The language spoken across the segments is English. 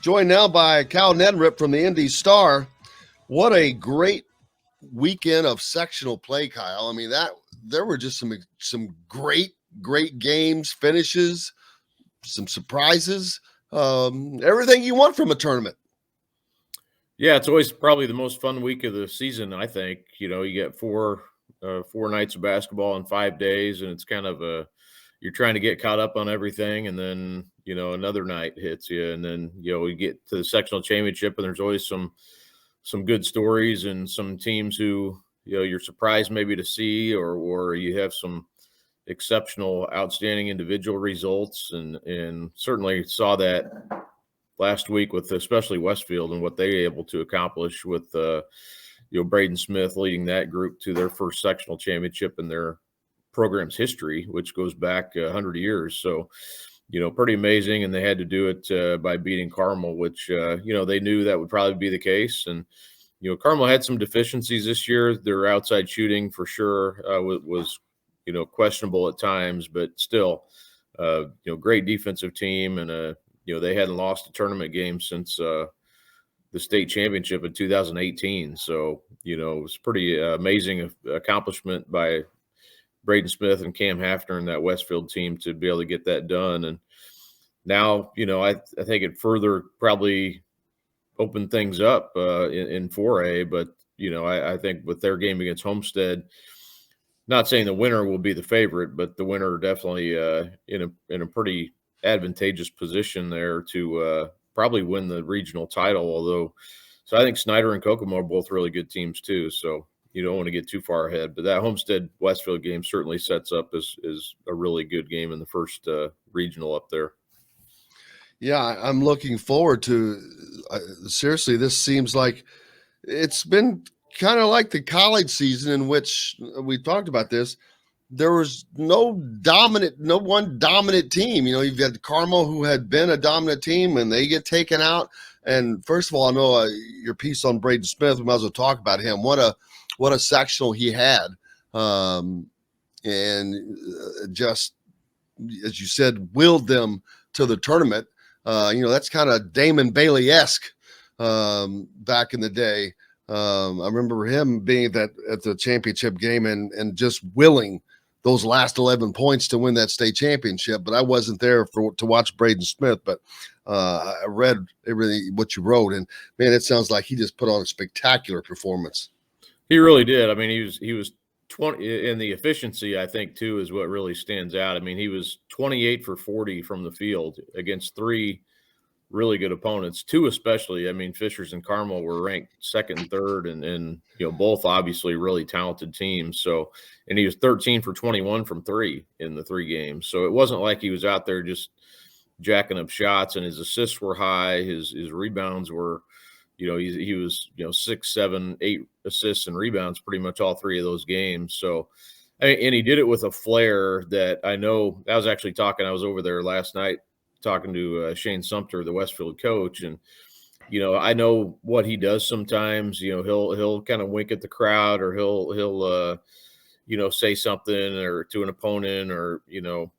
Joined now by Cal Neddenriep from the Indy Star. What a great weekend of sectional play, Kyle. I mean, there were just some great games, finishes, some surprises, everything you want from a tournament. Yeah, it's always probably the most fun week of the season, I think. You get four nights of basketball in 5 days, and it's kind of you're trying to get caught up on everything, and then another night hits you, and then we get to the sectional championship, and there's always some good stories and some teams who you're surprised maybe to see, or you have some exceptional, outstanding individual results, and certainly saw that last week with especially Westfield and what they were able to accomplish with Braden Smith leading that group to their first sectional championship in their program's history, which goes back 100 years. So, pretty amazing. And they had to do it by beating Carmel, which, they knew that would probably be the case. And, Carmel had some deficiencies this year. Their outside shooting for sure was questionable at times, but still, great defensive team. And, they hadn't lost a tournament game since the state championship in 2018. So, it was pretty amazing accomplishment by Braden Smith and Cam Hafner and that Westfield team to be able to get that done. And now, I think it further probably opened things up in 4A, but, I think with their game against Homestead, not saying the winner will be the favorite, but the winner definitely in a pretty advantageous position there to probably win the regional title. So I think Snyder and Kokomo are both really good teams too. So you don't want to get too far ahead, but that Homestead Westfield game certainly sets up as a really good game in the first regional up there. Yeah, I'm looking forward to. Seriously, this seems like it's been kind of like the college season in which we talked about this. There was no one dominant team. You've got Carmel, who had been a dominant team, and they get taken out. And first of all, I know your piece on Braden Smith. We might as well talk about him. What a sectional he had, and just as you said, willed them to the tournament. That's kind of Damon Bailey-esque back in the day. I remember him being at the championship game and just willing those last 11 points to win that state championship. But I wasn't there to watch Braden Smith, but I read everything what you wrote, and man, it sounds like he just put on a spectacular performance. He really did. I mean, he was 20, and the efficiency, I think, too, is what really stands out. I mean, he was 28 for 40 from the field against 3 really good opponents, 2 especially. I mean, Fishers and Carmel were ranked second and third, and both obviously really talented teams. So, and he was 13 for 21 from 3 in the 3 games. So it wasn't like he was out there just jacking up shots, and his assists were high. His rebounds were, he was 6, 7, 8 assists and rebounds pretty much all 3 of those games. So, and he did it with a flair that I know. I was over there last night talking to Shane Sumter, the Westfield coach, and I know what he does sometimes. He'll kind of wink at the crowd, or he'll say something or to an opponent, or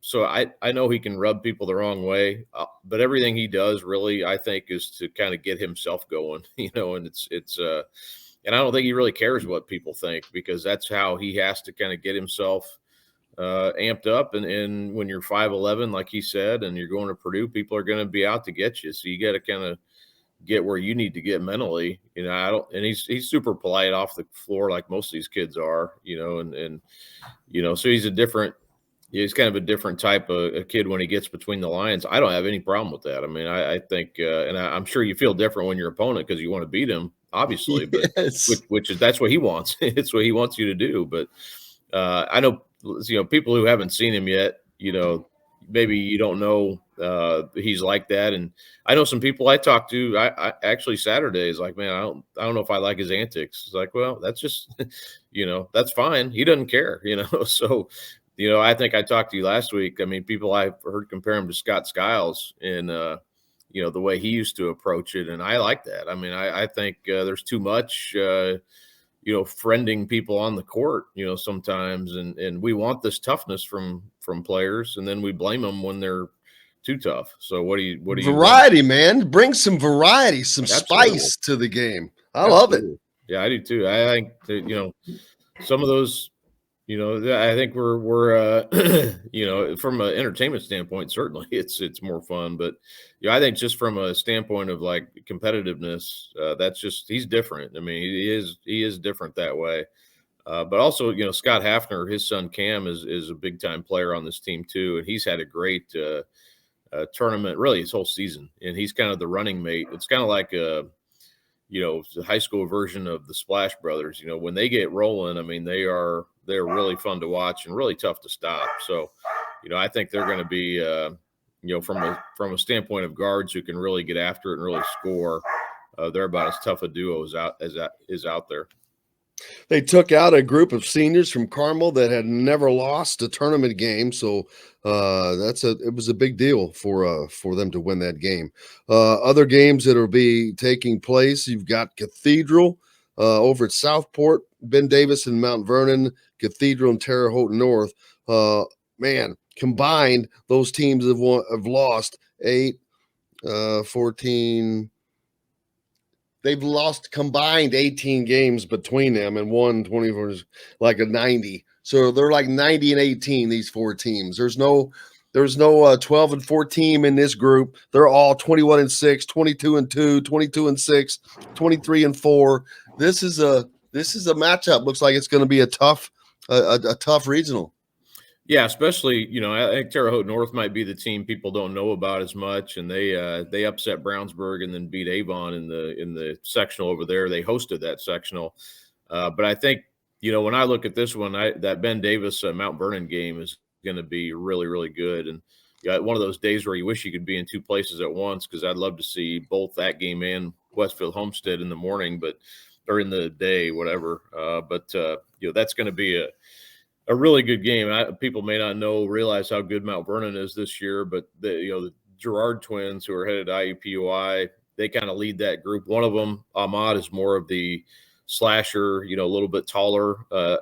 so I know he can rub people the wrong way, but everything he does really, I think, is to kind of get himself going, and it's and I don't think he really cares what people think, because that's how he has to kind of get himself amped up. And when you're 5'11", like he said, and you're going to Purdue, people are going to be out to get you. So you got to kind of get where you need to get mentally. And he's super polite off the floor, like most of these kids are, and so he's kind of a different type of a kid when he gets between the lines. I don't have any problem with that. I mean, I think, and I'm sure you feel different when your opponent, because you want to beat him, obviously, but yes. that's what he wants. It's what he wants you to do. But I know, people who haven't seen him yet, maybe you don't know he's like that. And I know some people I talked to, I actually Saturday is like, man, I don't know if I like his antics. It's like, well, that's just, that's fine. He doesn't care, So, I think I talked to you last week. I mean, people I've heard compare him to Scott Skiles in, the way he used to approach it. And I like that. I mean, I think there's too much, friending people on the court, sometimes, and we want this toughness from players, and then we blame them when they're too tough. So what do you variety, man? Bring some variety, some Absolutely. spice to the game. I love it. Absolutely. Yeah, I do too. I think that, some of those, I think we're from an entertainment standpoint, certainly it's more fun. But I think just from a standpoint of like competitiveness, that's just he's different. I mean, he is different that way. But also, Scott Hafner, his son Cam is a big time player on this team too, and he's had a great tournament really his whole season, and he's kind of the running mate. It's kind of like the high school version of the Splash Brothers. When they get rolling, I mean, they're really fun to watch and really tough to stop. So, I think they're going to be, from a standpoint of guards who can really get after it and really score. They're about as tough a duo as out there. They took out a group of seniors from Carmel that had never lost a tournament game, so it was a big deal for them to win that game. Other games that will be taking place, you've got Cathedral over at Southport, Ben Davis and Mount Vernon, Cathedral and Terre Haute North. Man, combined, those teams have lost 8, 14. They've lost combined 18 games between them and won 24, like a 90. So they're like 90 and 18, these 4 teams. There's no 12 and 4 team in this group. They're all 21 and 6, 22 and 2, 22 and 6, 23 and 4. This is a matchup. Looks like it's going to be a tough regional. Yeah, especially, I think Terre Haute North might be the team people don't know about as much, and they upset Brownsburg and then beat Avon in the sectional over there. They hosted that sectional, but I think when I look at this one, that Ben Davis Mount Vernon game is going to be really, really good, and one of those days where you wish you could be in 2 places at once, because I'd love to see both that game and Westfield Homestead in the morning, or in the day, whatever. But that's going to be a really good game. People may not realize how good Mount Vernon is this year, but the Girard twins, who are headed to IUPUI, they kind of lead that group. One of them, Ahmad, is more of the slasher, a little bit taller.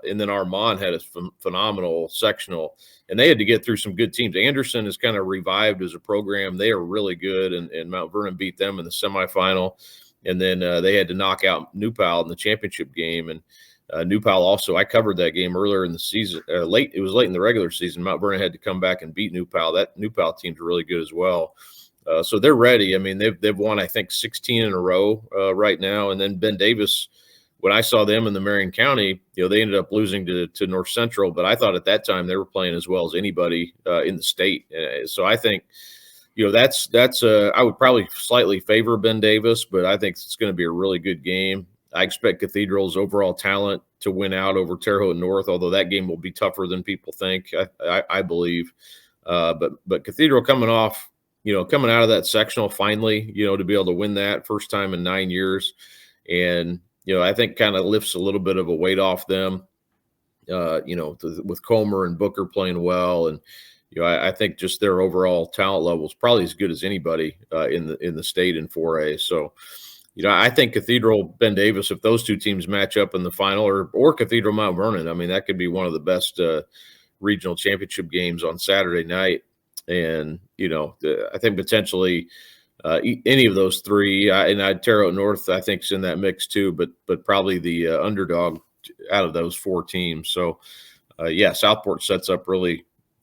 And then Armand had a phenomenal sectional, and they had to get through some good teams. Anderson is kind of revived as a program. They are really good, and Mount Vernon beat them in the semifinal. And then they had to knock out New Pal in the championship game. And New Pal also, I covered that game earlier in the season. It was late in the regular season. Mount Vernon had to come back and beat New Pal. That New Pal team's really good as well. So they're ready. I mean, they've won, I think, 16 in a row right now. And then Ben Davis, when I saw them in the Marion County, they ended up losing to North Central. But I thought at that time they were playing as well as anybody in the state. So I think, that's I would probably slightly favor Ben Davis, but I think it's going to be a really good game. I expect Cathedral's overall talent to win out over Terre Haute North, although that game will be tougher than people think, I believe. But Cathedral coming out of that sectional finally, to be able to win that first time in 9 years. And, I think kind of lifts a little bit of a weight off them, with Comer and Booker playing well. And, I think just their overall talent level is probably as good as anybody in the state in 4A. So, I think Cathedral, Ben Davis, if those 2 teams match up in the final, or Cathedral Mount Vernon, I mean, that could be one of the best regional championship games on Saturday night. And, I think potentially any of those 3, and Terre Haute North, I think, is in that mix too, but probably the underdog out of those 4 teams. So, Southport sets up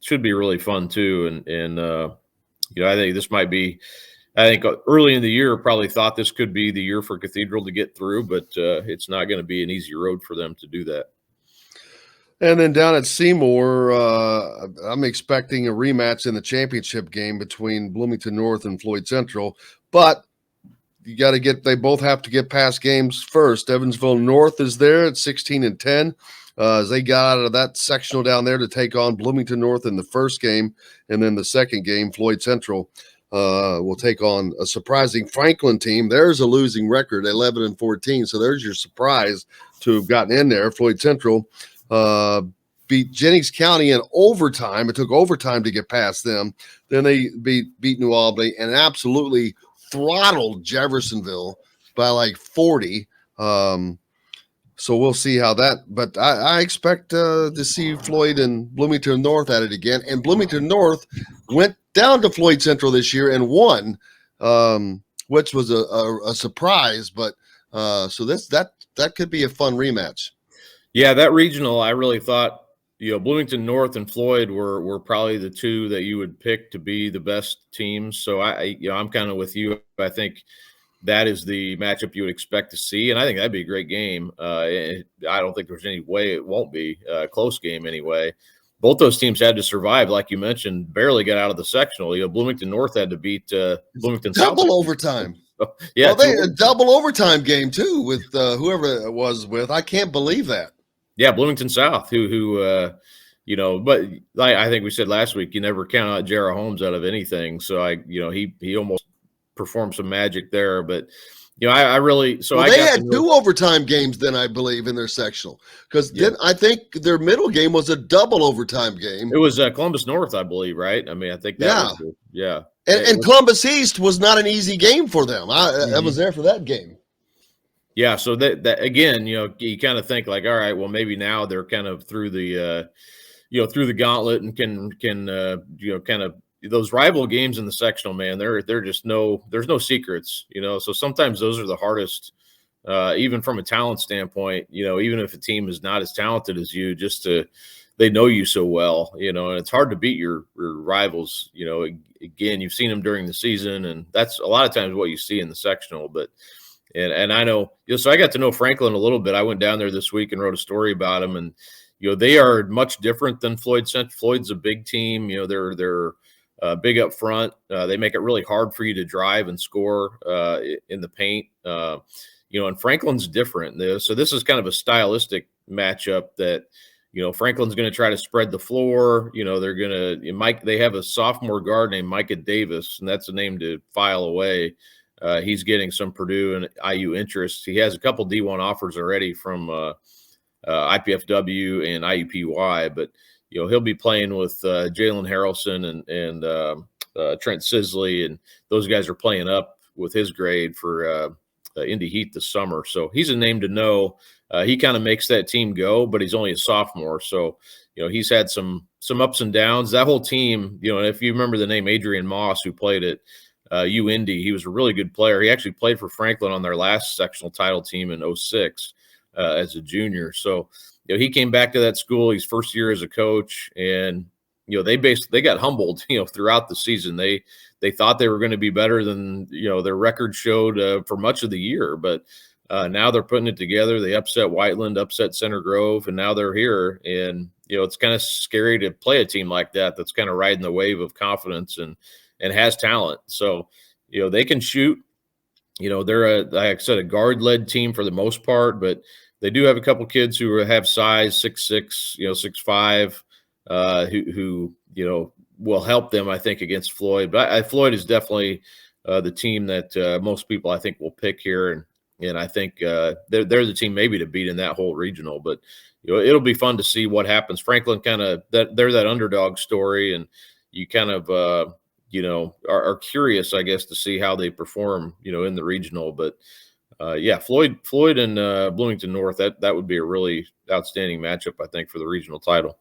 should be really fun too. And I think this might be, I think early in the year, probably thought this could be the year for Cathedral to get through, but it's not going to be an easy road for them to do that. And then down at Seymour, I'm expecting a rematch in the championship game between Bloomington North and Floyd Central, but they both have to get past games first. Evansville North is there at 16 and 10. As they got out of that sectional down there to take on Bloomington North in the first game, and then the second game, Floyd Central will take on a surprising Franklin team. There's a losing record, 11 and 14. So there's your surprise to have gotten in there. Floyd Central beat Jennings County in overtime. It took overtime to get past them. Then they beat New Albany and absolutely throttled Jeffersonville by like 40. So we'll see how that, but I expect to see Floyd and Bloomington North at it again. And Bloomington North went down to Floyd Central this year and won, which was a surprise. But so that could be a fun rematch. Yeah, that regional, I really thought, Bloomington North and Floyd were probably the two that you would pick to be the best teams. So I'm kind of with you. I think that is the matchup you would expect to see, and I think that'd be a great game. I don't think there's any way it won't be a close game anyway. Both those teams had to survive, like you mentioned, barely got out of the sectional. Bloomington North had to beat Bloomington South. Double overtime. Yeah, well, they a double overtime game too with whoever it was with. I can't believe that. Yeah, Bloomington South, who but I think we said last week, you never count out Jarrah Holmes out of anything. So he almost performed some magic there, but I really they had two overtime games then, I believe, in their sectional, because then I think their middle game was a double overtime game. It was Columbus North, I believe, right? I mean, I think that was and Columbus East was not an easy game for them. I was there for that game. Yeah, so that again, you kind of think like, all right, well, maybe now they're kind of through the through the gauntlet and can kind of those rival games in the sectional, man, they're just there's no secrets, so sometimes those are the hardest, even from a talent standpoint, even if a team is not as talented as you, they know you so well, and it's hard to beat your rivals. Again, you've seen them during the season, and that's a lot of times what you see in the sectional. But and I know, so I got to know Franklin a little bit. I went down there this week and wrote a story about them, and they are much different than Floyd Central. Floyd's a big team. They're big up front. They make it really hard for you to drive and score in the paint. And Franklin's different. So this is kind of a stylistic matchup that, Franklin's going to try to spread the floor. They're going to they have a sophomore guard named Micah Davis, and that's a name to file away. He's getting some Purdue and IU interest. He has a couple D1 offers already from IPFW and IUPUI, but he'll be playing with Jalen Harrelson and Trent Sisley, and those guys are playing up with his grade for Indy Heat this summer. So he's a name to know. He kind of makes that team go, but he's only a sophomore. So, he's had some ups and downs. That whole team, and if you remember the name Adrian Moss, who played at Indy, he was a really good player. He actually played for Franklin on their last sectional title team in 2006 as a junior. So, he came back to that school. He's first year as a coach, and they got humbled. Throughout the season, they thought they were going to be better than their record showed for much of the year. But now they're putting it together. They upset Whiteland, upset Center Grove, and now they're here. And it's kind of scary to play a team like that that's kind of riding the wave of confidence and has talent. So they can shoot. They're like I said, a guard-led team for the most part, but they do have a couple kids who have size, 6'6", 6'5", who will help them, I think, against Floyd. But Floyd is definitely the team that most people, I think, will pick here, and I think they're the team maybe to beat in that whole regional. But it'll be fun to see what happens. Franklin they're that underdog story, and you kind of are curious, I guess, to see how they perform, in the regional. But Floyd and Bloomington North, that would be a really outstanding matchup, I think, for the regional title.